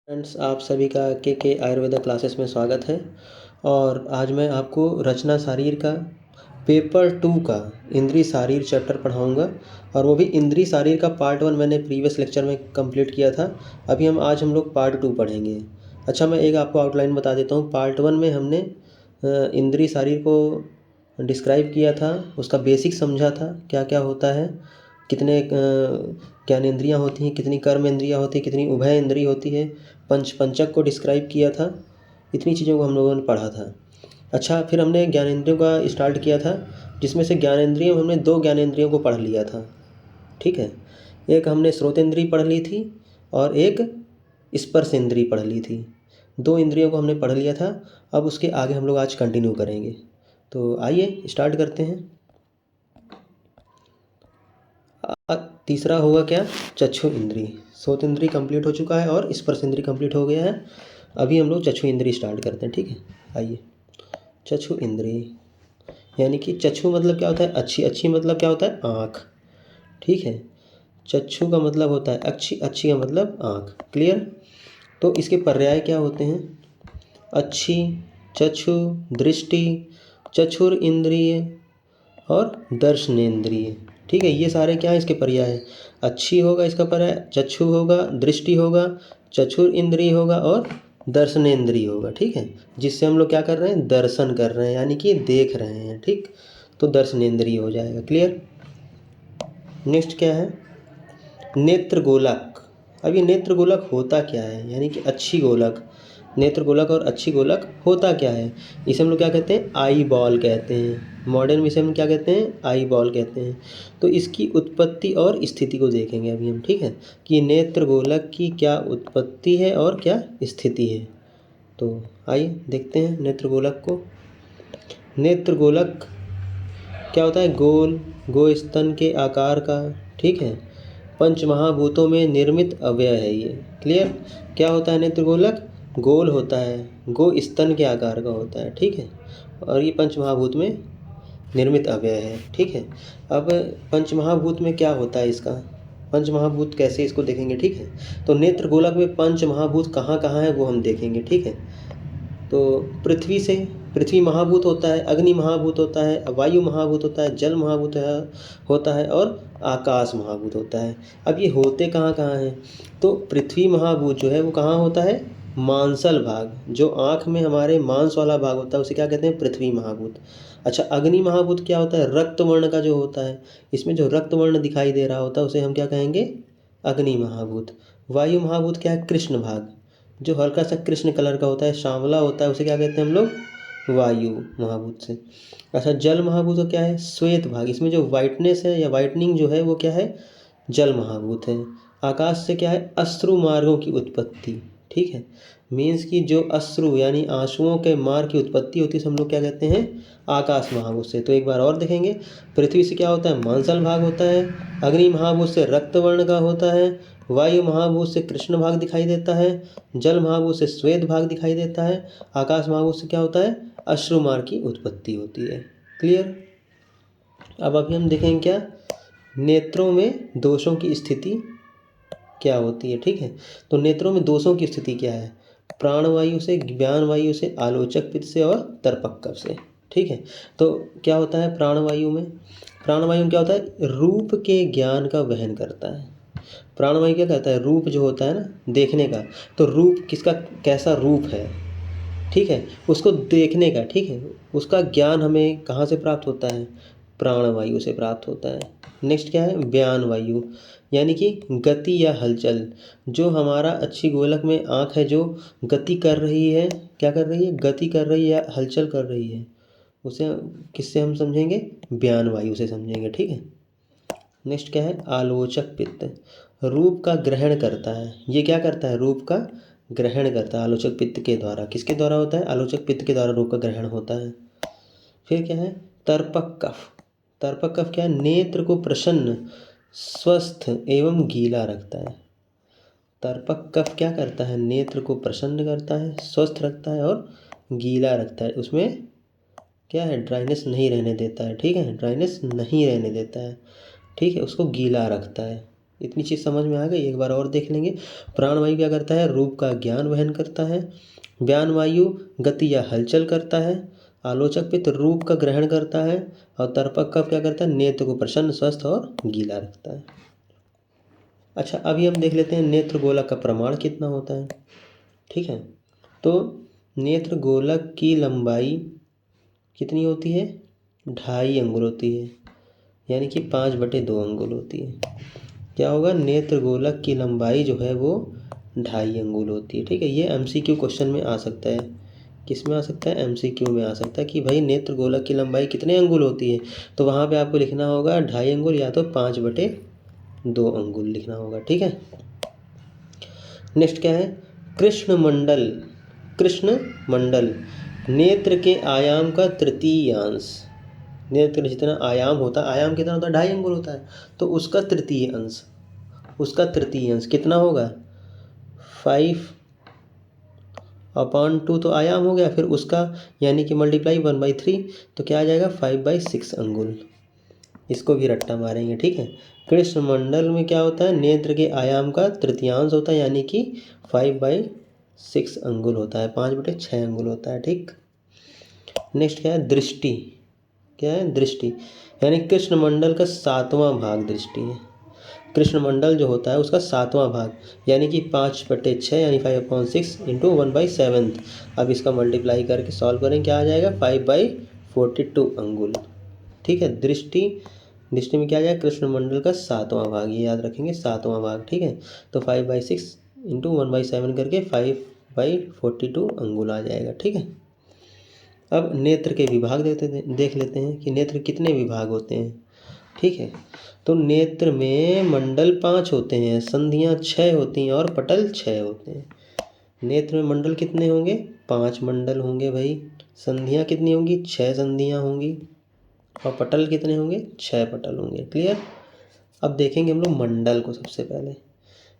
Friends, आप सभी का के आयुर्वेदा क्लासेस में स्वागत है। और आज मैं आपको रचना शारीर का पेपर 2 का इंद्री शारीर चैप्टर पढ़ाऊंगा। और वो भी इंद्री शारीर का पार्ट 1 मैंने प्रीवियस लेक्चर में कंप्लीट किया था। अभी आज हम लोग पार्ट 2 पढ़ेंगे। अच्छा, मैं एक आपको आउटलाइन बता देता हूँ। पार्ट 1 में हमने इंद्री शारीर को डिस्क्राइब किया था, उसका बेसिक समझा था, क्या क्या होता है, कितने ज्ञानेंद्रियाँ होती हैं, कितनी कर्म इंद्रियाँ होती हैं, कितनी उभय इंद्रिय होती है, पंचक को डिस्क्राइब किया था। इतनी चीज़ों को हम लोगों ने पढ़ा था। अच्छा, फिर हमने ज्ञानेंद्रियों का स्टार्ट किया था, जिसमें से ज्ञानेंद्रियों हमने 2 ज्ञानेंद्रियों को पढ़ लिया था। ठीक है, एक हमने श्रोतेंद्रिय पढ़ ली थी और एक स्पर्शेंद्रिय पढ़ ली थी। 2 इंद्रियों को हमने पढ़ लिया था। अब उसके आगे हम लोग आज कंटिन्यू करेंगे। तो आइए स्टार्ट करते हैं। तीसरा होगा क्या? चक्षु इंद्री। श्रोत इंद्री कंप्लीट हो चुका है और स्पर्श इंद्री कंप्लीट हो गया है। अभी हम लोग चक्षु इंद्री स्टार्ट करते हैं। ठीक है, आइए। चक्षु इंद्री यानी कि चक्षु मतलब क्या होता है? अच्छी। अच्छी मतलब क्या होता है? आँख। ठीक है, चक्षु का मतलब होता है अच्छी। अच्छी का मतलब आँख। क्लियर? तो इसके पर्याय क्या होते हैं? अच्छी, चक्षु, दृष्टि, चक्षुर इंद्रिय और दर्शनेंद्रिय। ठीक है, ये सारे क्या है? इसके पर्याय है। अच्छी होगा इसका पर्याय, चक्षु होगा, दृष्टि होगा, चक्षुर इंद्रिय होगा और दर्शनेंद्रिय होगा। ठीक है, जिससे हम लोग क्या कर रहे हैं? दर्शन कर रहे हैं, यानी कि देख रहे हैं। ठीक, तो दर्शनेंद्रिय हो जाएगा। क्लियर? नेक्स्ट क्या है? नेत्र गोलक। अब ये नेत्र गोलक होता क्या है? यानी कि अच्छी गोलक, नेत्र गोलक और अच्छी गोलक होता क्या है? इसे हम लोग क्या कहते हैं? आई बॉल कहते हैं। मॉडर्न विषय में क्या कहते हैं? आई बॉल कहते हैं। तो इसकी उत्पत्ति और स्थिति को देखेंगे अभी हम। ठीक है, कि नेत्र गोलक की क्या उत्पत्ति है और क्या स्थिति है। तो आइए देखते हैं नेत्र गोलक को। नेत्र गोलक क्या होता है? गोल, गो स्तन के आकार का। ठीक है, पंच महाभूतों में निर्मित अवयव है ये। क्लियर? क्या होता है नेत्र गोलक? गोल होता है, गो स्तन के आकार का होता है। ठीक है, और ये पंच महाभूत में निर्मित अवयव है। ठीक है, अब पंच महाभूत में क्या होता है इसका? पंच महाभूत कैसे इसको देखेंगे? ठीक है, तो नेत्र गोलक में पंच महाभूत कहाँ कहाँ है वो हम देखेंगे। ठीक है, तो पृथ्वी से, पृथ्वी महाभूत होता है, अग्नि महाभूत होता है, वायु महाभूत होता है, जल महाभूत होता है और आकाश महाभूत होता है। अब ये होते कहाँ कहाँ हैं? तो पृथ्वी महाभूत जो है वो कहाँ होता है? मांसल भाग, जो आँख में हमारे मांस वाला भाग होता है उसे क्या कहते हैं? पृथ्वी महाभूत। अच्छा, अग्नि महाभूत क्या होता है? रक्त वर्ण का जो होता है, इसमें जो रक्त वर्ण दिखाई दे रहा होता है उसे हम क्या कहेंगे? अग्नि महाभूत। वायु महाभूत क्या है? कृष्ण भाग, जो हल्का सा कृष्ण कलर का होता है, सांवला होता है, उसे क्या कहते हैं हम लोग? वायु महाभूत से। अच्छा, जल महाभूत तो क्या है? श्वेत भाग, इसमें जो वाइटनेस है या वाइटनिंग जो है वो क्या है? जल महाभूत है। आकाश से क्या है? अश्रु मार्गों की उत्पत्ति। ठीक है, मीन्स की जो अश्रु यानी आंसुओं के मार्ग की उत्पत्ति होती है हम लोग क्या कहते हैं? आकाश महाभूत से। तो एक बार और देखेंगे, पृथ्वी से क्या होता है? मांसल भाग होता है, अग्नि महाभूत से रक्त वर्ण का होता है, वायु महाभूत से कृष्ण भाग दिखाई देता है, जल महाभूत से श्वेत भाग दिखाई देता है, आकाश महाभूत से क्या होता है? अश्रु मार्ग की उत्पत्ति होती है। क्लियर? अब अभी हम देखेंगे क्या? नेत्रों में दोषों की स्थिति क्या होती है। ठीक है, तो नेत्रों में दोषों की स्थिति क्या है? प्राणवायु से, ज्ञान वायु से, आलोचक पित्त से और तर्पक कफ से। ठीक है, तो क्या होता है प्राणवायु में? प्राणवायु में क्या होता है? रूप के ज्ञान का वहन करता है। प्राणवायु क्या कहता है? रूप जो होता है ना, देखने का। तो रूप किसका, कैसा रूप है, ठीक है, उसको देखने का। ठीक है, उसका ज्ञान हमें कहाँ से प्राप्त होता है? प्राणवायु से प्राप्त होता है। नेक्स्ट क्या है? व्यान वायु, यानी कि गति या हलचल। जो हमारा अच्छी गोलक में आँख है जो गति कर रही है, क्या कर रही है? गति कर रही है या हलचल कर रही है, उसे किससे हम समझेंगे? व्यान वायु से समझेंगे। ठीक है, नेक्स्ट क्या है? आलोचक पित्त, रूप का ग्रहण करता है। ये क्या करता है? रूप का ग्रहण करता है आलोचक पित्त के द्वारा। किसके द्वारा होता है? आलोचक पित्त के द्वारा रूप का ग्रहण होता है। फिर क्या है? तर्पक कफ। तर्पक कफ क्या है? नेत्र को प्रसन्न, स्वस्थ एवं गीला रखता है। तर्पक कफ क्या करता है? नेत्र को प्रसन्न करता है, स्वस्थ रखता है और गीला रखता है। उसमें क्या है? ड्राइनेस नहीं रहने देता है। ठीक है, ड्राइनेस नहीं रहने देता है। ठीक है, उसको गीला रखता है। इतनी चीज़ समझ में आ गई। एक बार और देख लेंगे। प्राणवायु क्या करता है? रूप का ज्ञान वहन करता है। व्यान वायु गति या हलचल करता है। आलोचक पित्त रूप का ग्रहण करता है। और तर्पक कफ क्या करता है? नेत्र को प्रसन्न, स्वस्थ और गीला रखता है। अच्छा, अभी हम देख लेते हैं नेत्र गोलक का प्रमाण कितना होता है। ठीक है, तो नेत्र गोलक की लंबाई कितनी होती है? 2.5 अंगुल होती है, यानी कि 5/2 अंगुल होती है। क्या होगा? नेत्र गोलक की लंबाई जो है वो 2.5 अंगुल होती है। ठीक है, ये MCQ क्वेश्चन में आ सकता है। किस में आ सकता है? MCQ में आ सकता है कि भाई नेत्र गोलक की लंबाई कितने अंगुल होती है। तो वहाँ पे आपको लिखना होगा 2.5 अंगुल या तो 5/2 अंगुल लिखना होगा। ठीक है, नेक्स्ट क्या है? कृष्ण मंडल। कृष्ण मंडल नेत्र के आयाम का तृतीयांश। नेत्र जितना आयाम होता है, आयाम कितना होता है? 2.5 अंगुल होता है। तो उसका तृतीय अंश, उसका तृतीय अंश कितना होगा? 5/2 तो आयाम हो गया, फिर उसका यानी कि मल्टीप्लाई 1/3, तो क्या आ जाएगा? 5/6 अंगुल। इसको भी रट्टा मारेंगे। ठीक है, कृष्ण मंडल में क्या होता है? नेत्र के आयाम का तृतीयांश होता है, यानी कि 5/6 अंगुल होता है, 5/6 अंगुल होता है। ठीक, नेक्स्ट क्या है? दृष्टि। क्या है? दृष्टि, यानी कृष्ण मंडल का 7वां भाग दृष्टि है। कृष्ण मंडल जो होता है उसका 7वां भाग, यानी कि 5/6 यानी 5/6 इंटू 1/7। अब इसका मल्टीप्लाई करके सॉल्व करें, क्या आ जाएगा? 5/42 अंगुल। ठीक है, दृष्टि, दृष्टि में क्या आ जाएगा? कृष्ण मंडल का 7वां भाग, ये याद रखेंगे, 7वां भाग। ठीक है, तो 5/6 इंटू 1/7 करके 5/42 अंगुल आ जाएगा। ठीक है, अब नेत्र के विभाग देख लेते हैं कि नेत्र कितने विभाग होते हैं। ठीक है, तो नेत्र में मंडल 5 होते हैं, संधियाँ 6 होती हैं और पटल 6 होते हैं। नेत्र में मंडल कितने होंगे? 5 मंडल होंगे भाई। संधियाँ कितनी होंगी? 6 संधियाँ होंगी। और पटल कितने होंगे? 6 पटल होंगे। क्लियर? अब देखेंगे हम लोग मंडल को। सबसे पहले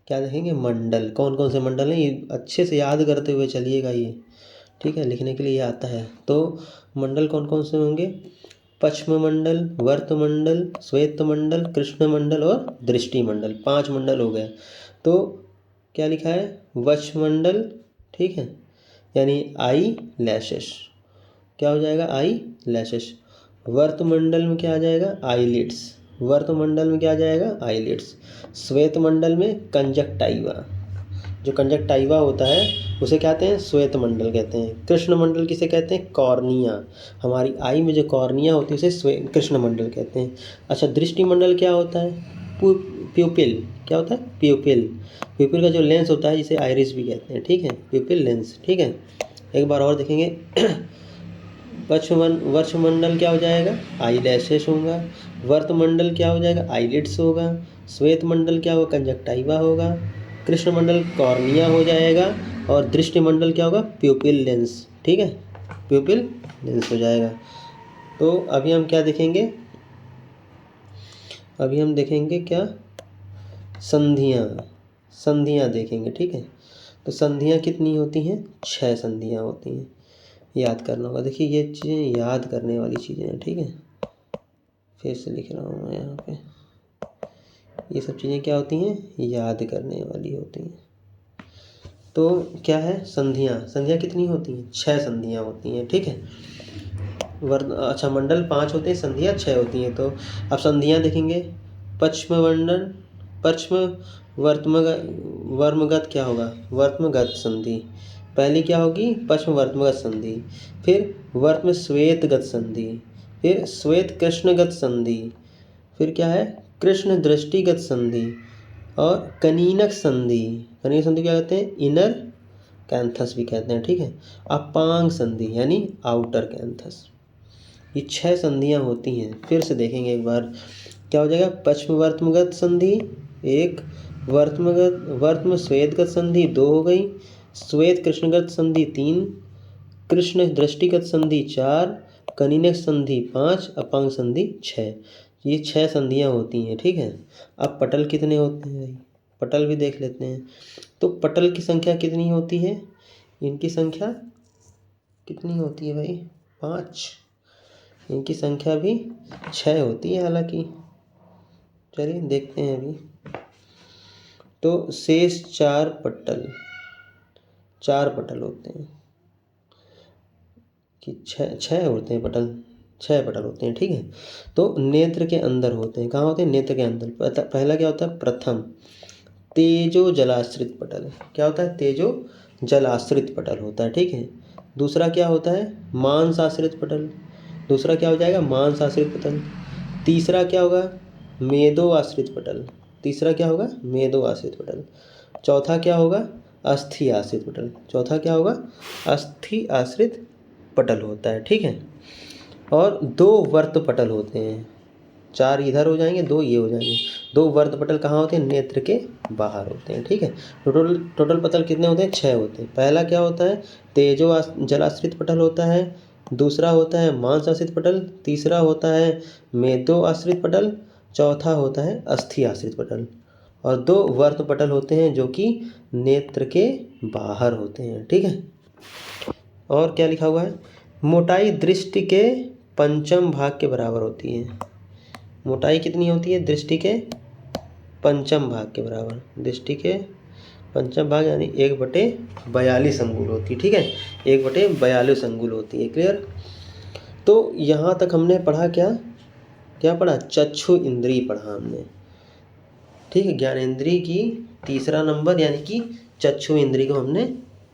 क्या देखेंगे? मंडल। कौन कौन से मंडल हैं ये अच्छे से याद करते हुए चलिएगा ये। ठीक है, लिखने के लिए आता है। तो मंडल कौन कौन से होंगे? पश्चिम मंडल, वर्त मंडल, श्वेत मंडल, कृष्ण मंडल और दृष्टि मंडल। 5 मंडल हो गए। तो क्या लिखा है? वक्ष मंडल। ठीक है, यानी आई लैशेस। क्या हो जाएगा? Eye lashes. वर्त मंडल में क्या आ जाएगा? आईलिड्स। वर्त मंडल में क्या आ जाएगा? आईलिड्स। श्वेत मंडल में कंजक्टाइवा। जो कंजक्टाइवा होता है उसे कहते हैं श्वेत मंडल कहते हैं। कृष्ण मंडल किसे कहते हैं? कॉर्निया। हमारी आई में जो कॉर्निया होती है उसे कृष्ण मंडल कहते हैं। अच्छा, दृष्टि मंडल क्या होता है? प्यूपिल। क्या होता है? प्यूपिल। प्यूपिल का जो लेंस होता है जिसे आइरिस भी कहते हैं। ठीक है, प्यूपिल लेंस। ठीक है, एक बार और देखेंगे। वर्ष मंडल क्या हो जाएगा? आई लैशेस होगा। वर्त मंडल क्या हो जाएगा? आईलिड्स होगा। श्वेत मंडल क्या होगा? कंजक्टाइवा होगा। कृष्ण मंडल कॉर्निया हो जाएगा। और दृष्टि मंडल क्या होगा? प्यूपिल लेंस। ठीक है, प्यूपिल लेंस हो जाएगा। तो अभी हम क्या देखेंगे? अभी हम देखेंगे क्या? संधियाँ। संधियाँ देखेंगे। ठीक है, तो संधियाँ कितनी होती हैं? 6 संधियाँ होती हैं। याद करना होगा। देखिए, ये चीज़ें याद करने वाली चीज़ें हैं। ठीक है, फिर से लिख रहा हूँ मैं यहाँ पे। ये सब चीज़ें क्या होती हैं? याद करने वाली होती हैं। तो क्या है? संधियाँ। संधियाँ कितनी होती हैं? 6 संधियाँ होती हैं। ठीक है, अच्छा, मंडल 5 होते हैं, संधियाँ 6 होती हैं। तो अब संधियाँ देखेंगे। पश्चिम मंडल, पश्चिम वर्मगत क्या होगा? वर्मगत संधि। पहली क्या होगी? पश्चिम वर्मगत संधि। फिर वर्त में श्वेतगत संधि। फिर श्वेत कृष्णगत संधि। फिर क्या है? कृष्ण दृष्टिगत संधि। और कनीनक संधि। कनीनक संधि क्या कहते हैं? इनर कैंथस भी कहते हैं। ठीक है, अपांग संधि यानी आउटर कैंथस। ये 6 संधियाँ होती हैं। फिर से देखेंगे एक बार, क्या हो जाएगा? पश्चिम वर्तमगत संधि 1, वर्तम श्वेतगत संधि 2 हो गई, श्वेत कृष्णगत संधि 3, कृष्ण दृष्टिगत संधि 4, कनीनक संधि 5, अपांग संधि 6। ये 6 संधियाँ होती हैं। ठीक है, अब पटल कितने होते हैं भाई? पटल भी देख लेते हैं। तो पटल की संख्या कितनी होती है? इनकी संख्या कितनी होती है भाई? 5। इनकी संख्या भी 6 होती है हालांकि। चलिए देखते हैं अभी। तो शेष 4 पटल, 4 पटल होते हैं कि 6 होते हैं पटल, 6 पटल होते हैं, ठीक है। तो नेत्र के अंदर होते हैं, कहाँ होते हैं? नेत्र के अंदर। पहला क्या होता है? प्रथम तेजो जलाश्रित पटल, क्या होता है? तेजो जलाश्रित पटल होता है, ठीक है। दूसरा क्या होता है? मांस आश्रित पटल, दूसरा क्या हो जाएगा? मांस आश्रित पटल। तीसरा क्या होगा? मेदो आश्रित पटल, तीसरा क्या होगा? मेदो आश्रित पटल। चौथा क्या होगा? अस्थि आश्रित पटल, चौथा क्या होगा? अस्थि आश्रित पटल होता है, ठीक है। और 2 वर्त पटल होते हैं, 4 इधर हो जाएंगे, 2 ये हो जाएंगे। 2 वर्त पटल कहाँ होते हैं? नेत्र के बाहर होते हैं, ठीक है। टोटल पटल कितने होते हैं? 6 होते हैं। पहला क्या होता है? तेजो जलाश्रित पटल होता है। दूसरा होता है मांस आश्रित पटल। तीसरा होता है मेदो आश्रित पटल। चौथा होता है अस्थि आश्रित पटल। और 2 वर्त पटल होते हैं जो कि नेत्र के बाहर होते हैं, ठीक है। और क्या लिखा हुआ है? मोटाई दृष्टि के पंचम भाग के बराबर होती है। मोटाई कितनी होती है? दृष्टि के पंचम भाग के बराबर, दृष्टि के पंचम भाग यानी 1/42 अंगुल होती है, ठीक है। 1/42 अंगुल होती है, क्लियर। तो यहाँ तक हमने पढ़ा क्या क्या पढ़ा? चक्षु इंद्री पढ़ा हमने, ठीक है। ज्ञानेंद्री की तीसरा नंबर यानी कि चक्षु इंद्री को हमने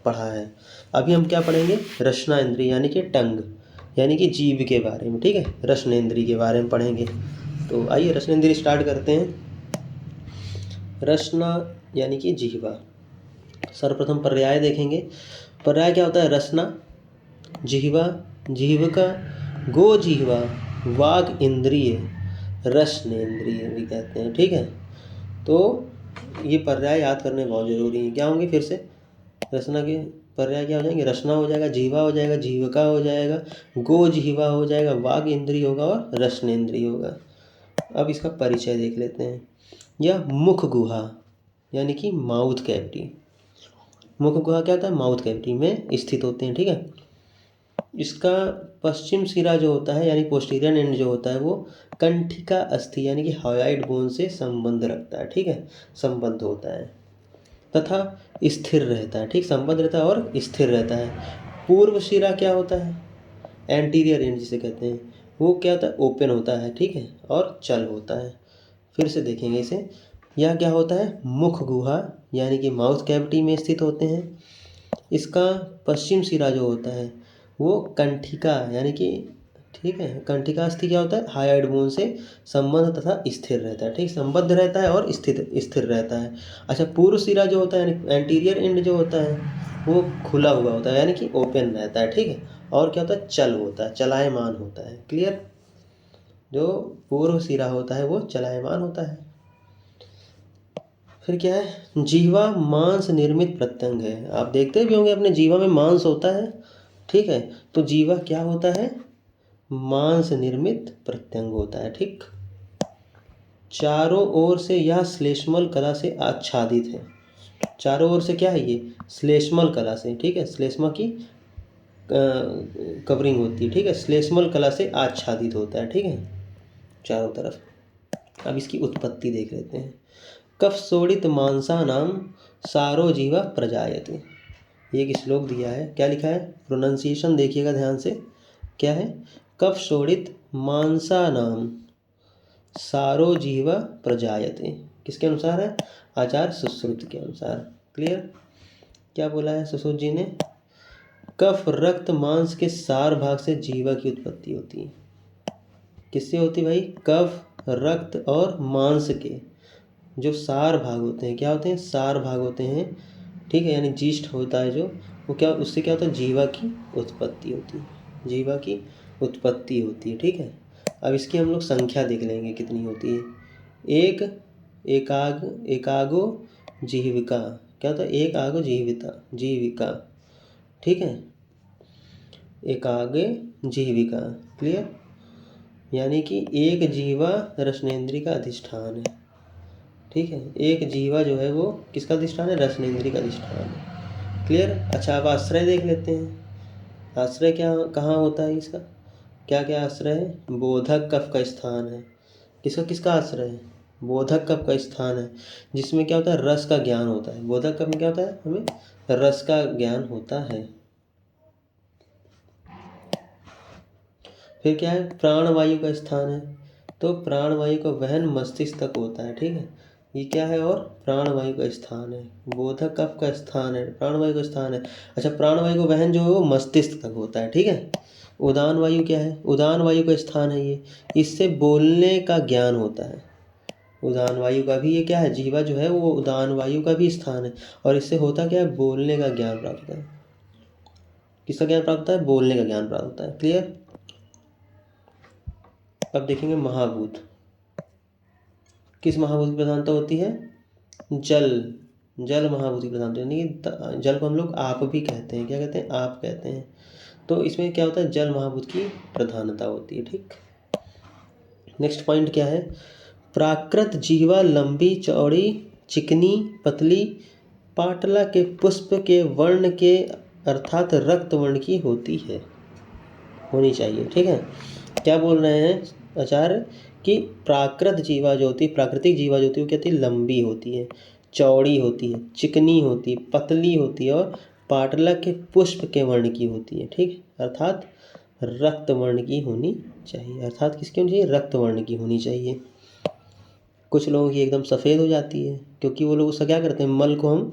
पढ़ा है। अभी हम क्या पढ़ेंगे? रसना इंद्री यानी कि टंग, यानी कि जीभ के बारे में, ठीक है। रसनेंद्री के बारे में पढ़ेंगे। तो आइए रसनेंद्री स्टार्ट करते हैं। रसना यानी कि जिह्वा। सर्वप्रथम पर्याय देखेंगे। पर्याय क्या होता है? रसना, जिह्वा, जिह्वका, गो जिह्वा, वाग इंद्रिय, रसनेंद्रिय भी कहते हैं, ठीक है। तो ये पर्याय याद करने बहुत ज़रूरी है। क्या होंगे फिर से? रसना के पर्याय क्या हो जाएंगे? रसना हो जाएगा, जीवा हो जाएगा, जीविका हो जाएगा, गो जिह्वा हो जाएगा, वाग इंद्रिय होगा और रसनेंद्रिय होगा। अब इसका परिचय देख लेते हैं। यह मुख गुहा यानी कि माउथ कैविटी, मुख गुहा क्या होता है? माउथ कैविटी में स्थित होते हैं, ठीक है। इसका पश्चिम सिरा जो होता है यानी पोस्टीरियर एंड जो होता है वो कंठिका अस्थि यानी कि हायोइड बोन से संबंध रखता है, ठीक है, संबद्ध होता है तथा स्थिर रहता है, ठीक, संबद्ध रहता है और स्थिर रहता है। पूर्व सिरा क्या होता है? एंटीरियर एंड जिसे कहते हैं, वो क्या होता है? ओपन होता है, ठीक है, और चल होता है। फिर से देखेंगे इसे। यह क्या होता है? मुख गुहा यानी कि माउथ कैविटी में स्थित होते हैं। इसका पश्चिम सिरा जो होता है वो कंठिका यानी कि, ठीक है, कंठिका अस्थि क्या होता है? हायोइड बोन से संबंध तथा स्थिर रहता है, ठीक, संबद्ध रहता है और स्थिर रहता है। अच्छा, पूर्व सिरा जो होता है यानी एंटीरियर एंड जो होता है वो खुला हुआ होता है यानी कि ओपन रहता है, ठीक है, और क्या होता है? चल होता है, चलायमान होता है, क्लियर। जो पूर्व सिरा होता है वो चलायमान होता है। फिर क्या है? जीवा मांस निर्मित प्रत्यंग है। आप देखते भी होंगे अपने जीवा में मांस होता है, ठीक है। तो जीवा क्या होता है? मांस निर्मित प्रत्यंग होता है, ठीक। चारों ओर से यह श्लेष्मल कला से आच्छादित है। चारों ओर से क्या है ये? श्लेष्मल कला से, ठीक है, श्लेष्मा की कवरिंग होती है, ठीक है, श्लेष्मल कला से आच्छादित होता है, ठीक है, चारों तरफ। अब इसकी उत्पत्ति देख लेते हैं। कफ शोणित मांसा नाम सारो जीवा प्रजायते। एक श्लोक दिया है, क्या लिखा है? प्रोनाउंसिएशन देखिएगा ध्यान से। क्या है? कफ शोणित मांसा नाम सारो जीवा प्रजायते। किसके अनुसार है? आचार्य सुश्रुत के अनुसार, क्लियर। क्या बोला है सुश्रुत जी ने? कफ रक्त मांस के सार भाग से जीवा की उत्पत्ति होती है। किससे होती है भाई? कफ रक्त और मांस के जो सार भाग होते हैं, क्या होते हैं? सार भाग होते हैं, ठीक है, यानी जीष्ट होता है जो, वो क्या, उससे क्या होता है? जीवा की उत्पत्ति होती है, जीवा की उत्पत्ति होती है, ठीक है। अब इसकी हम लोग संख्या देख लेंगे कितनी होती है। एक एकागो जीविका, क्या होता है? एक आगो जीविका, ठीक है, एकागे जीविका, क्लियर, यानी कि एक जीवा रसनेंद्री का अधिष्ठान है, ठीक है। एक जीवा जो है वो किसका अधिष्ठान है? रसनेंद्री का अधिष्ठान है, क्लियर। अच्छा, अब आश्रय देख लेते हैं। आश्रय क्या, कहाँ होता है इसका? क्या क्या आश्रय है? बोधक कफ का स्थान है। किसका किसका आश्रय है? बोधक कफ का स्थान है जिसमें क्या होता है, रस का ज्ञान होता है। बोधक कफ में क्या होता है, हमें रस का ज्ञान होता है। फिर क्या है, प्राणवायु का स्थान है, तो प्राणवायु का वहन मस्तिष्क तक होता है। ठीक है, ये क्या है, और प्राणवायु का स्थान है। बोधक कफ का स्थान है, प्राणवायु का स्थान है। अच्छा, प्राणवायु का वहन जो है वो मस्तिष्क तक होता है। ठीक है, उदान वायु क्या है, उदान वायु का स्थान है ये, इससे बोलने का ज्ञान होता है। उदान वायु का भी ये क्या है, जीवा जो है वो उदान वायु का भी स्थान है, और इससे होता क्या है, बोलने का ज्ञान प्राप्त होता है। किसका ज्ञान प्राप्त होता है, बोलने का ज्ञान प्राप्त होता है। क्लियर। अब देखेंगे महाभूत। किस महाभूत की प्रधानता होती है, जल। जल महाभूत की प्रधानता, यानी कि जल को हम लोग आप भी कहते हैं। क्या कहते हैं, आप कहते हैं। तो इसमें क्या होता है, जल महाभूत की प्रधानता होती है। ठीक, नेक्स्ट पॉइंट क्या है, प्राकृत जीवा लंबी चौड़ी चिकनी पतली पाटला के पुष्प के वर्ण के अर्थात रक्त वर्ण की होती है, होनी चाहिए। ठीक है, क्या बोल रहे हैं आचार्य कि प्राकृत जीवा जो होती है, प्राकृतिक जीवा जो होती है वो कहती है लंबी होती है, चौड़ी होती है, चिकनी होती है, पतली होती है, और पाटला के पुष्प के वर्ण की होती है। ठीक, अर्थात रक्त वर्ण की होनी चाहिए। अर्थात किसकी होनी चाहिए, रक्त वर्ण की होनी चाहिए। कुछ लोगों की एकदम सफ़ेद हो जाती है, क्योंकि वो लोग उसका क्या करते हैं, मल को हम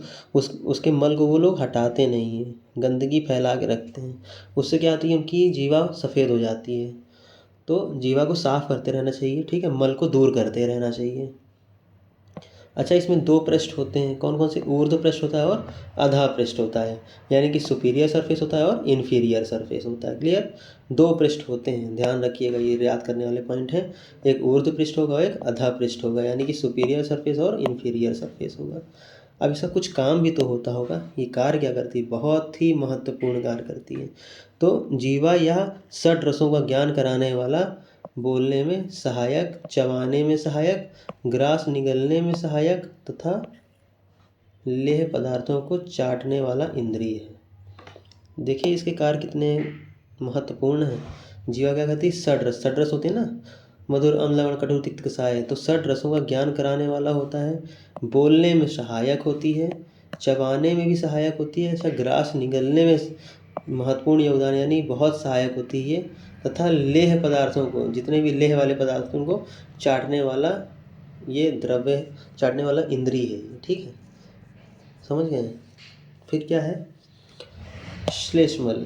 उसके मल को वो लोग हटाते नहीं हैं, गंदगी फैला के रखते हैं। उससे क्या होती है, उनकी जीवा सफ़ेद हो जाती है। तो जीवा को साफ करते रहना चाहिए। ठीक है, मल को दूर करते रहना चाहिए। अच्छा, इसमें दो पृष्ठ होते हैं, कौन कौन से, ऊर्ध्व पृष्ठ होता है और अधा पृष्ठ होता है, यानी कि सुपीरियर सरफेस होता है और इन्फीरियर सरफेस होता है। क्लियर, दो पृष्ठ होते हैं, ध्यान रखिएगा, ये याद करने वाले पॉइंट हैं। एक ऊर्ध्व पृष्ठ होगा, एक अधा पृष्ठ होगा, यानी कि सुपीरियर सरफेस और इन्फीरियर सरफेस होगा। अब इसका कुछ काम भी तो होता होगा, ये कार्य क्या करती है, बहुत ही महत्वपूर्ण कार्य करती है। तो जीवा या षड रसों का ज्ञान कराने वाला, बोलने में सहायक, चबाने में सहायक, ग्रास निगलने में सहायक तथा लेह पदार्थों को चाटने वाला इंद्रिय है। देखिए इसके कार्य कितने महत्वपूर्ण हैं। जीवा क्या कहती है, षड रस, षड रस होते हैं ना, मधुर अम्ल लवण कटु तिक्त कसाय, तो षड रसों का ज्ञान कराने वाला होता है, बोलने में सहायक होती है, चबाने में भी सहायक होती है, अच्छा ग्रास निगलने में महत्वपूर्ण योगदान यानी बहुत सहायक होती है, तथा लेह पदार्थों को, जितने भी लेह वाले पदार्थ हैं उनको चाटने वाला, ये द्रव्य चाटने वाला इंद्रिय है। ठीक है, समझ गए। फिर क्या है, श्लेष्मल।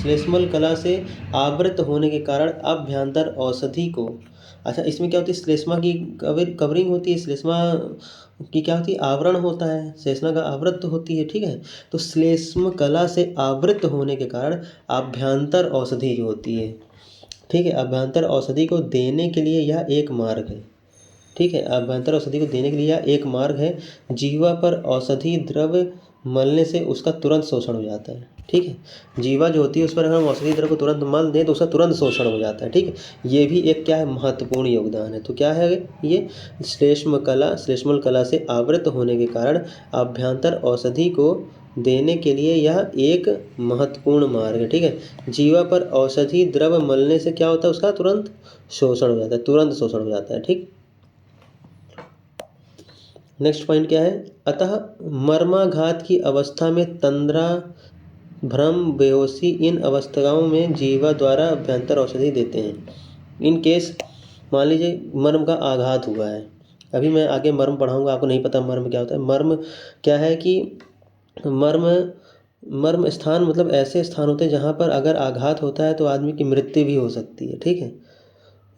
श्लेष्मल कला से आवृत होने के कारण अभ्यंतर औषधि को, अच्छा इसमें क्या होती है, श्लेष्मा की कवरिंग होती है, श्लेष्मा की क्या होती है, आवरण होता है, श्लेष्मा का आवृत होती है। ठीक है, तो श्लेष्म कला से आवृत होने के कारण अभ्यंतर औषधि जो होती है, ठीक है, अभ्यंतर औषधि को देने के लिए यह एक मार्ग है। ठीक है, अभ्यंतर औषधि को देने के लिए यह एक मार्ग है। जीवा पर औषधि द्रव्य मलने से उसका तुरंत शोषण हो जाता है। ठीक है, जीवा जो होती है उस पर अगर हम औषधि द्रव्य को तुरंत मल दें तो उसका तुरंत शोषण हो जाता है। ठीक है, ये भी एक क्या है, महत्वपूर्ण योगदान है। तो क्या है ये, श्लेष्मल कला से आवृत होने के कारण अभ्यंतर औषधि को देने के लिए यह एक महत्वपूर्ण मार्ग है। ठीक है, जीवा पर औषधि द्रव्य मलने से क्या होता है, उसका तुरंत शोषण हो जाता है, तुरंत शोषण हो जाता है। ठीक, नेक्स्ट पॉइंट क्या है, अतः मर्माघात की अवस्था में तंद्रा, भ्रम, बेहोशी, इन अवस्थाओं में जीवा द्वारा अभ्यंतर औषधि देते हैं। इन केस मान लीजिए मर्म का आघात हुआ है, अभी मैं आगे मर्म पढ़ाऊंगा, आपको नहीं पता मर्म क्या होता है। मर्म क्या है कि मर्म स्थान मतलब ऐसे स्थान होते हैं जहाँ पर अगर आघात होता है तो आदमी की मृत्यु भी हो सकती है। ठीक है,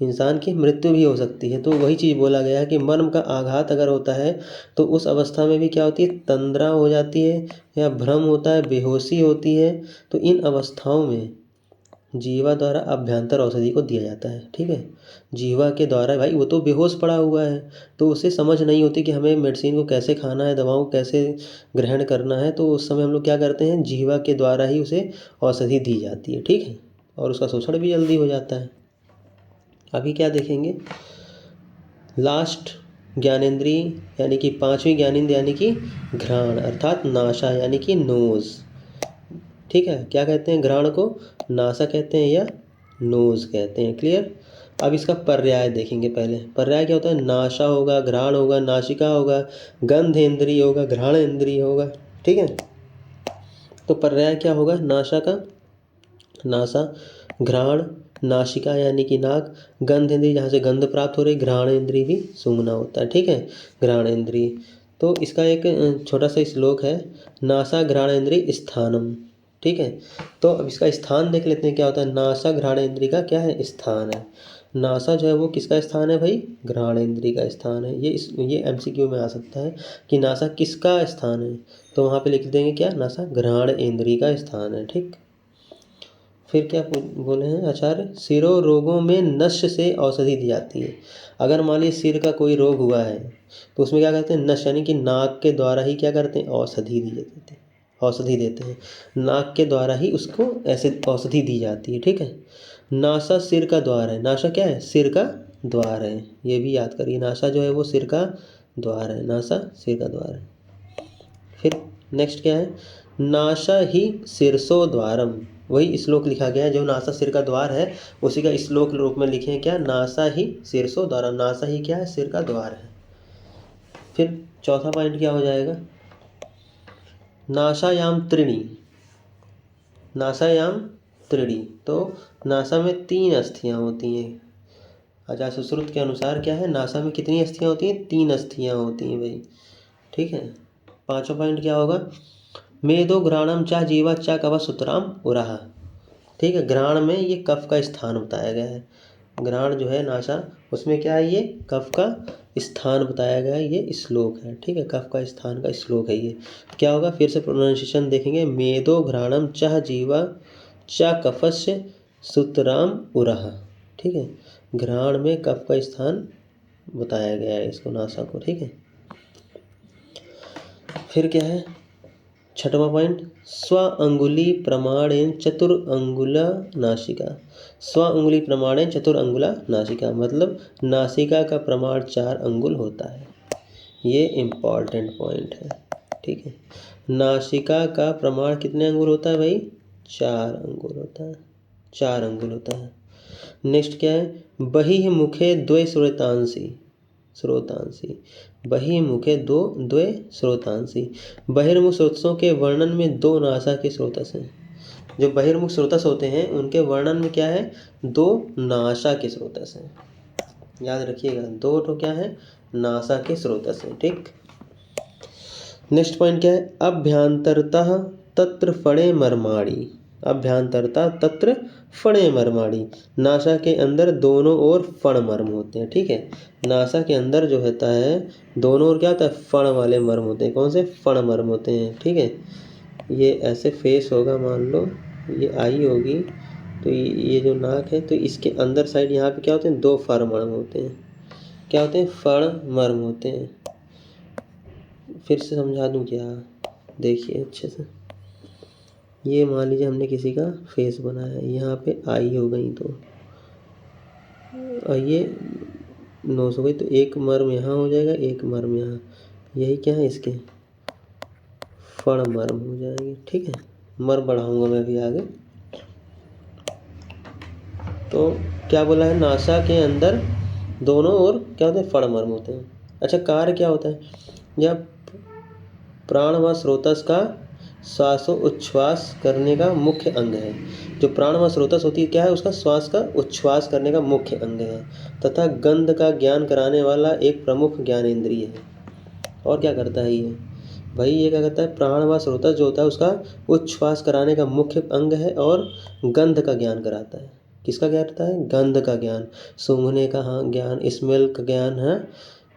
इंसान की मृत्यु भी हो सकती है। तो वही चीज़ बोला गया है कि मर्म का आघात अगर होता है तो उस अवस्था में भी क्या होती है, तंद्रा हो जाती है या भ्रम होता है, बेहोशी होती है। तो इन अवस्थाओं में जीवा द्वारा अभ्यंतर औषधि को दिया जाता है। ठीक है, जीवा के द्वारा, भाई वो तो बेहोश पड़ा हुआ है तो उसे समझ नहीं होती कि हमें मेडिसिन को कैसे खाना है, दवाओं को कैसे ग्रहण करना है। तो उस समय हम लोग क्या करते हैं, जीवा के द्वारा ही उसे औषधि दी जाती है। ठीक है, और उसका शोषण भी जल्दी हो जाता है। अभी क्या देखेंगे, लास्ट ज्ञानेंद्री यानी कि पांचवी ज्ञानेंद्रिय यानी कि घ्राण अर्थात नासा यानी कि नोज। ठीक है, क्या कहते हैं, घ्राण को नासा कहते हैं या नोज कहते हैं। क्लियर, अब इसका पर्याय देखेंगे। पहले पर्याय क्या होता है, नासा होगा, घ्राण होगा, नासिका होगा, गंध इंद्रिय होगा, घ्राण इंद्रिय होगा। ठीक है, तो पर्याय क्या होगा, नासा का नासा, घ्राण, नासिका यानी कि नाक, गंध इंद्रिय जहाँ से गंध प्राप्त हो रही, घ्राण इंद्रिय भी सूंघना होता है। ठीक है, घ्राण इंद्रिय। तो इसका एक छोटा सा श्लोक है, नासा घ्राण इंद्रिय स्थानम। ठीक है, तो अब इसका स्थान देख लेते हैं क्या होता है। नासा घ्राण इंद्रिय का क्या है, स्थान है। नासा जो है वो किसका स्थान है भाई, घ्राण इंद्रिय का स्थान है। ये MCQ में आ सकता है कि नासा किसका स्थान है, तो वहाँ पे लिख देंगे क्या, नासा घ्राण इंद्रिय का स्थान है। ठीक, फिर क्या बोले हैं आचार्य, सिरो रोगों में नस्य से औषधि दी जाती है। अगर मान लीजिए सिर का कोई रोग हुआ है तो उसमें क्या करते हैं, नस्य यानी कि नाक के द्वारा ही क्या करते हैं, औषधि दी जाती है, औषधि देते हैं। नाक के द्वारा ही उसको ऐसे औषधि दी जाती है। ठीक है, नासा सिर का द्वार है। नासा क्या है, सिर का द्वार है, ये भी याद करिए। नासा जो है वो सिर का द्वार है, नासा सिर का द्वार है। फिर नेक्स्ट क्या है, नासा ही शीर्षो द्वारम। वही श्लोक लिखा गया है, जो नासा सिर का द्वार है उसी का श्लोक रूप में लिखे हैं क्या, नासा ही शीर्षो द्वारम। नासा ही क्या है, सिर का द्वार है। फिर चौथा पॉइंट क्या हो जाएगा, नासायाम त्रीणी, नासायाम त्रीणी। तो नासा में 3 अस्थियां होती हैं। आचार्य सुश्रुत के अनुसार क्या है, नासा में कितनी अस्थियां होती हैं, 3 अस्थियां होती हैं भाई। ठीक है, पांचवा पॉइंट क्या होगा, मेदो घ्राणम चा जीवा चा कवा सुतराम उराहा। ठीक है, घ्राण में ये कफ का स्थान बताया गया है। घ्राण जो है नासा, उसमें क्या है, ये कफ का स्थान बताया गया है, ये श्लोक है। ठीक है, कफ का स्थान का श्लोक है ये। क्या होगा, फिर से प्रोनाउंसिएशन देखेंगे, मेदो घ्राणम चा जीवा चा कफस्य सुतराम उराहा। ठीक है, घ्राण में कफ का स्थान बताया गया है इसको, नासा को। ठीक है, फिर क्या है, छठवां पॉइंट, स्व अंगुली प्रमाणेन चतुरंगुला नासिका। स्व अंगुली प्रमाणेन चतुरंगुला नासिका मतलब नासिका का प्रमाण 4 अंगुल होता है। ये इम्पॉर्टेंट पॉइंट है। ठीक है, नासिका का प्रमाण कितने अंगुल होता है भाई, 4 अंगुल होता है, 4 अंगुल होता है। नेक्स्ट क्या है, बहिः मुखे द्वे श्रोतांसी, श्रोतांसी, बहिर्मुखे द्वे श्रोतांसी। बहिर्मुख स्रोतसों के वर्णन में 2 नासा के स्रोतस हैं। जो बहिर्मुख स्रोतस होते हैं उनके वर्णन में क्या है, 2 नासा के स्रोतस हैं। याद रखिएगा, 2 तो क्या है, नासा के स्रोतस हैं। ठीक, नेक्स्ट पॉइंट क्या है, अभ्यांतरतः तत्र फणे मर्माणी। अभ्यांतरता तत्र फणे मर्माणी, नासा के अंदर दोनों ओर फण मर्म होते हैं। ठीक है, नासा के अंदर जो होता है दोनों ओर क्या होता है, फण वाले मर्म होते हैं। कौन से, फण मर्म होते हैं। ठीक है, ये ऐसे फेस होगा, मान लो ये आई होगी, तो ये जो नाक है तो इसके अंदर साइड यहाँ पे क्या होते हैं, 2 फण मर्म होते हैं। क्या होते हैं, फण मर्म होते हैं। फिर से समझा दूँ क्या, देखिए अच्छे से। ये मान लीजिए हमने किसी का फेस बनाया है, यहाँ पे आई हो गई तो ये नोज हो गई, तो एक मर्म यहाँ हो जाएगा, एक मर्म यहाँ, यही क्या है इसके फण मर्म हो जाएंगे। ठीक है, मर्म बढ़ाऊंगा मैं भी आगे। तो क्या बोला है, नासा के अंदर दोनों ओर क्या होते हैं, फण मर्म होते हैं। अच्छा, कार्य क्या होता है, जब प्राण व स्रोतस का श्वासोच्छ्वास करने का मुख्य अंग है। जो प्राण व स्रोतस होती है क्या है, उसका श्वास का उच्छ्वास करने का मुख्य अंग है, तथा गंध का ज्ञान कराने वाला एक प्रमुख ज्ञानेंद्रिय है। और क्या करता है ये भाई, ये क्या करता है, प्राण व स्रोतस जो होता है उसका उच्छ्वास कराने का मुख्य अंग है, और गंध का ज्ञान कराता है। किसका ज्ञान करता है, गंध का ज्ञान, सूंघने का हाँ ज्ञान, स्मेल का ज्ञान है,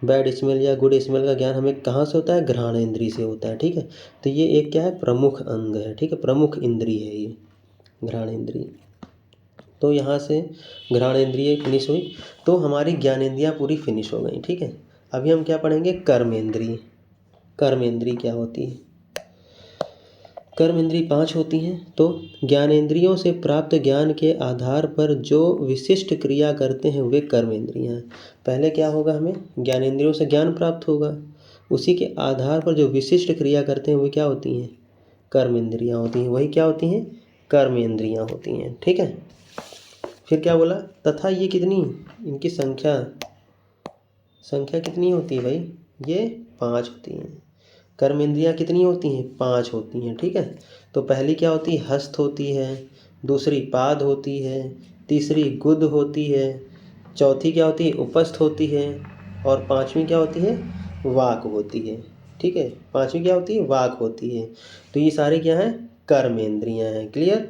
बैड स्मेल या गुड स्मेल का ज्ञान हमें कहाँ से होता है, घ्राण इंद्रिय से होता है। ठीक है, तो ये एक क्या है, प्रमुख अंग है। ठीक है, प्रमुख इंद्रिय है ये घ्राण इंद्रिय। तो यहाँ से घ्राण इंद्रिय फिनिश हुई, तो हमारी ज्ञानेंद्रियाँ पूरी फिनिश हो गई। ठीक है, अभी हम क्या पढ़ेंगे, कर्मेंद्रिय। कर्मेंद्रिय क्या होती है, कर्म इंद्रिय 5 होती हैं। तो ज्ञानेंद्रियों से प्राप्त ज्ञान के आधार पर जो विशिष्ट क्रिया करते हैं वे कर्म इंद्रियां हैं। पहले क्या होगा, हमें ज्ञानेंद्रियों से ज्ञान प्राप्त होगा, उसी के आधार पर जो विशिष्ट क्रिया करते हैं वे क्या होती हैं, कर्म इंद्रियां होती हैं। वही क्या होती हैं, कर्म इंद्रियां होती हैं। ठीक है, फिर क्या बोला, तथा ये कितनी, इनकी संख्या कितनी होती है भाई, ये 5 होती हैं। कर्मेंद्रियाँ कितनी होती हैं, 5 होती हैं, ठीक है। तो पहली क्या होती है, हस्त होती है, दूसरी पाद होती है, तीसरी गुद होती है, चौथी क्या होती है, उपस्थ होती है, और पांचवी क्या होती है, वाक होती है, ठीक है। पांचवी क्या होती है, वाक होती है। तो ये सारी क्या है, कर्मेंद्रियाँ हैं। क्लियर,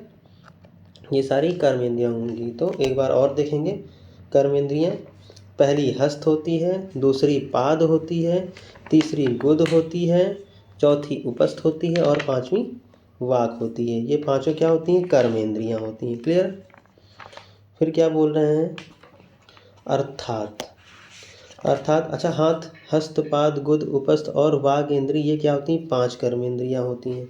ये सारी कर्मेंद्रियाँ होंगी। तो एक बार और देखेंगे। कर्मेंद्रियाँ, पहली हस्त होती है, दूसरी पाद होती है, तीसरी गुद होती है, चौथी उपस्थ होती है, और पांचवी वाक होती है। ये पांचों क्या होती हैं, कर्मेंद्रियाँ होती हैं। क्लियर। फिर क्या बोल रहे हैं, अर्थात अच्छा, हाथ, हस्त, पाद, गुद, उपस्थ और वाग इंद्री, ये क्या होती हैं, 5 कर्मेंद्रियाँ होती हैं।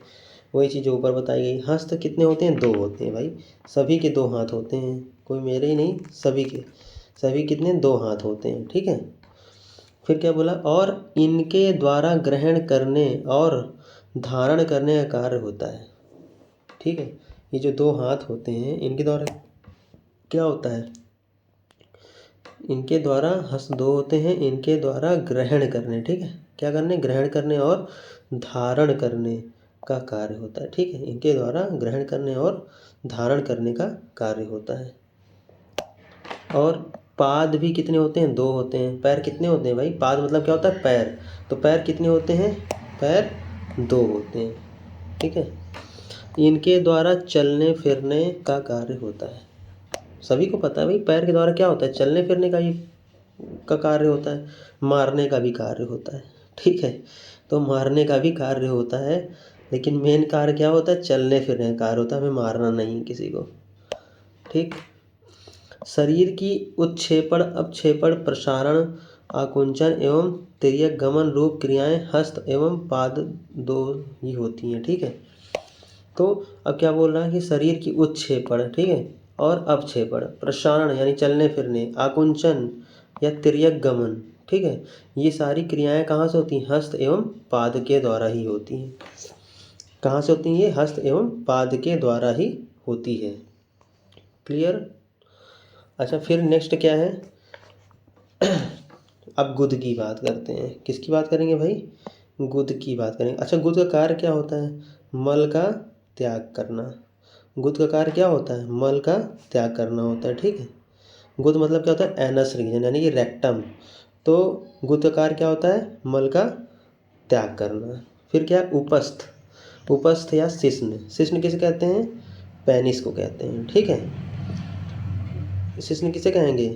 वही चीज़ ऊपर बताई गई। हस्त कितने होते हैं, 2 होते हैं भाई, सभी के 2 हाथ होते हैं, कोई मेरे ही नहीं, सभी कितने, 2 हाथ होते हैं, ठीक है। फिर क्या बोला, और इनके द्वारा ग्रहण करने और धारण करने का कार्य होता है, ठीक है। ये जो 2 हाथ होते हैं, इनके द्वारा क्या होता है, इनके द्वारा, हस्त 2 होते हैं, इनके द्वारा ग्रहण करने, ठीक है, क्या करने, ग्रहण करने और धारण करने का कार्य होता है, ठीक है। इनके द्वारा ग्रहण करने और धारण करने का कार्य होता है। और पाद भी कितने होते हैं, 2 होते हैं। पैर कितने होते हैं भाई, पाद मतलब क्या होता है, पैर। तो पैर कितने होते हैं, पैर 2 होते हैं, ठीक है। इनके द्वारा चलने फिरने का कार्य होता है। सभी को पता है भाई, पैर के द्वारा क्या होता है, चलने फिरने का कार्य होता है, मारने का भी कार्य होता है, ठीक है। तो मारने का भी कार्य होता है, लेकिन मेन कार्य क्या होता है, चलने फिरने का कार्य होता है, हमें मारना नहीं किसी को, ठीक। शरीर की उत्क्षेपण, अपक्षेपण, प्रसारण, आकुंचन एवं तिर्यक गमन रूप क्रियाएं हस्त एवं पाद 2 ही होती हैं, ठीक है। तो अब क्या बोल रहा है कि शरीर की उत्क्षेपण, ठीक है, और अपक्षेपण, प्रसारण यानी चलने फिरने, आकुंचन या तिर्यक गमन, ठीक है, ये सारी क्रियाएं कहाँ से होती हैं, हस्त एवं पाद के द्वारा ही होती हैं। कहाँ से होती हैं, ये हस्त एवं पाद के द्वारा ही होती है। क्लियर। अच्छा, फिर नेक्स्ट क्या है, अब गुद की बात करते हैं। किसकी बात करेंगे भाई, गुद की बात करेंगे। अच्छा, गुद का कार्य क्या होता है, मल का त्याग करना। गुद का कार्य क्या होता है, मल का त्याग करना होता है, ठीक है। गुद मतलब क्या होता है, एनस रीजन यानी कि रेक्टम। तो गुद का कार्य क्या होता है, मल का त्याग करना। फिर क्या है, उपस्थ या शिश्न किसे कहते हैं, पेनिस को कहते हैं, ठीक है। शिश्न किसे कहेंगे,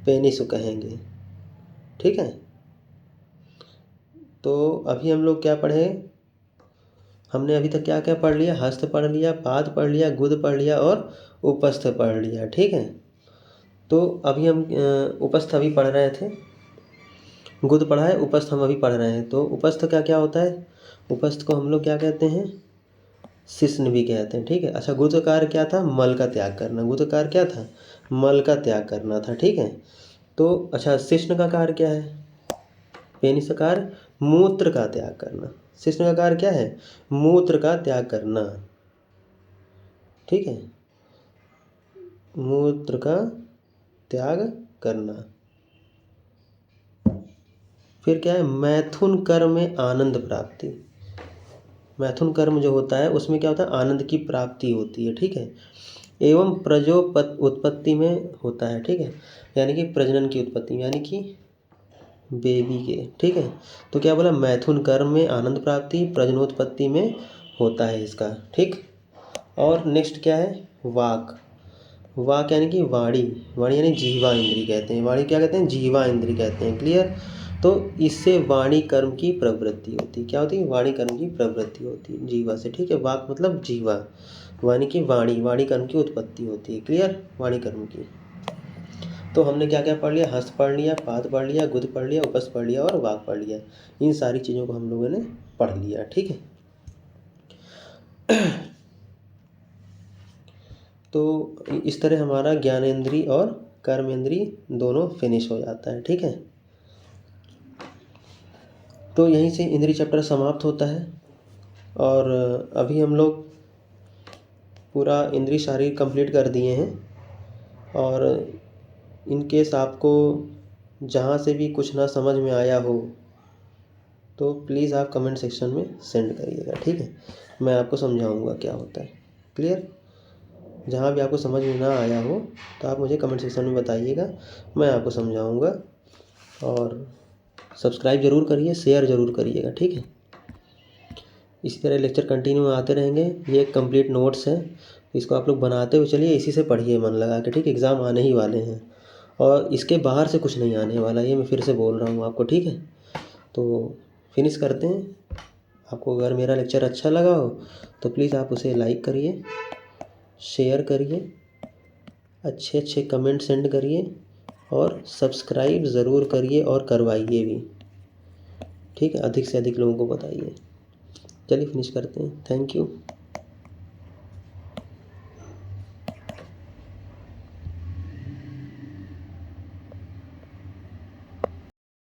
पेनिस को कहेंगे, ठीक है। तो अभी हम लोग क्या पढ़े, हमने अभी तक क्या क्या पढ़ लिया, हस्त पढ़ लिया, पाद पढ़ लिया, गुद पढ़ लिया और उपस्थ पढ़ लिया, ठीक है। तो अभी हम उपस्थ अभी पढ़ रहे थे, गुद पढ़ा है, उपस्थ हम अभी पढ़ रहे हैं। तो उपस्थ का क्या होता है, उपस्थ को हम लोग क्या कहते हैं, शिश्न भी कहते हैं, ठीक है। अच्छा, गुद का कार्य क्या था, मल का त्याग करना। गुद का कार्य क्या था, मल का त्याग करना था, ठीक है। तो अच्छा, शिश्न का कार्य क्या है, पेनिस का कार्य मूत्र का त्याग करना। शिश्न का कार्य क्या है, मूत्र का त्याग करना, ठीक है, मूत्र का त्याग करना। फिर क्या है, मैथुन कर्म में आनंद प्राप्ति। मैथुन कर्म जो होता है उसमें क्या होता है, आनंद की प्राप्ति होती है, ठीक है। एवं उत्पत्ति में होता है, ठीक है, यानी कि प्रजनन की उत्पत्ति में, यानी कि बेबी के, ठीक है। तो क्या बोला, मैथुन कर्म में आनंद प्राप्ति प्रजनोत्पत्ति में होता है इसका, ठीक। और नेक्स्ट क्या है, वाक। वाक यानी कि वाणी यानी जीवा इंद्री कहते हैं। वाणी क्या कहते हैं, जीवा इंद्री कहते हैं। क्लियर। तो इससे वाणी कर्म की प्रवृत्ति होती है। क्या होती है, वाणी कर्म की प्रवृत्ति होती है जीवा से, ठीक है। वाक मतलब जीवा, वाणी की वाणी कर्म की उत्पत्ति होती है। क्लियर, वाणी कर्म की। तो हमने क्या क्या पढ़ लिया, हस्त पढ़ लिया, पाद पढ़ लिया, गुद पढ़ लिया, उपस्थ पढ़ लिया और वाक पढ़ लिया। इन सारी चीज़ों को हम लोगों ने पढ़ लिया, ठीक है। तो इस तरह हमारा ज्ञानेंद्री और कर्मेंद्री दोनों फिनिश हो जाता है, ठीक है। तो यहीं से इंद्री चैप्टर समाप्त होता है। और अभी हम लोग पूरा इंद्री शारीर कंप्लीट कर दिए हैं। और इन केस आपको जहाँ से भी कुछ ना समझ में आया हो तो प्लीज़ आप कमेंट सेक्शन में सेंड करिएगा, ठीक है। मैं आपको समझाऊंगा क्या होता है। क्लियर? जहाँ भी आपको समझ में ना आया हो तो आप मुझे कमेंट सेक्शन में बताइएगा, मैं आपको समझाऊंगा। और सब्सक्राइब ज़रूर करिए, शेयर ज़रूर करिएगा, ठीक है। इसी तरह लेक्चर कंटिन्यू आते रहेंगे। ये एक कंप्लीट नोट्स है, इसको आप लोग बनाते हुए चलिए, इसी से पढ़िए मन लगा के, ठीक है। एग्ज़ाम आने ही वाले हैं और इसके बाहर से कुछ नहीं आने वाला, ये मैं फिर से बोल रहा हूँ आपको, ठीक है। तो फिनिश करते हैं। आपको अगर मेरा लेक्चर अच्छा लगा हो तो प्लीज़ आप उसे लाइक करिए, शेयर करिए, अच्छे अच्छे कमेंट सेंड करिए और सब्सक्राइब ज़रूर करिए और करवाइए भी, ठीक है। अधिक से अधिक लोगों को बताइए। चलिए फिनिश करते हैं। Thank you.